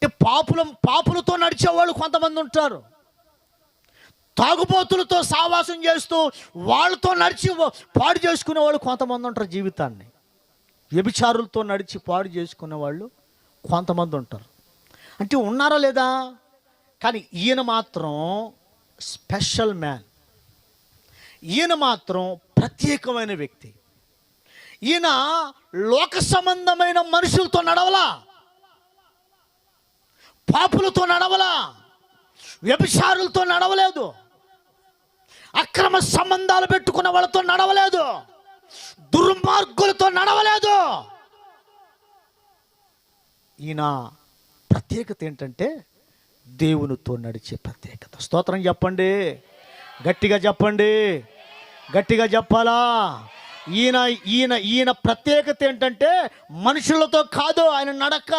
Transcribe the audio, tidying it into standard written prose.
అంటే పాపులతో నడిచేవాళ్ళు కొంతమంది ఉంటారు. తాగుబోతులతో సావాసం చేస్తూ వాళ్ళతో నడిచి పాడు చేసుకునే వాళ్ళు కొంతమంది ఉంటారు. జీవితాన్ని వ్యభిచారులతో నడిచి పాడు చేసుకునే వాళ్ళు కొంతమంది ఉంటారు. అంటే ఉన్నారా లేదా? కానీ ఈయన మాత్రం స్పెషల్ మ్యాన్. ఈయన మాత్రం ప్రత్యేకమైన వ్యక్తి. ఈయన లోక సంబంధమైన మనుషులతో నడవలా, పాపులతో నడవలా, వ్యభిచారులతో నడవలేదు, అక్రమ సంబంధాలు పెట్టుకున్న వాళ్ళతో నడవలేదు, దుర్మార్గులతో నడవలేదు. ఈయన ప్రత్యేకత ఏంటంటే దేవునితో నడిచే ప్రత్యేకత. స్తోత్రం చెప్పండి, గట్టిగా చెప్పండి, గట్టిగా చెప్పాలా. ఈయన ఈయన ఈయన ప్రత్యేకత ఏంటంటే మనుషులతో కాదు ఆయన నడక,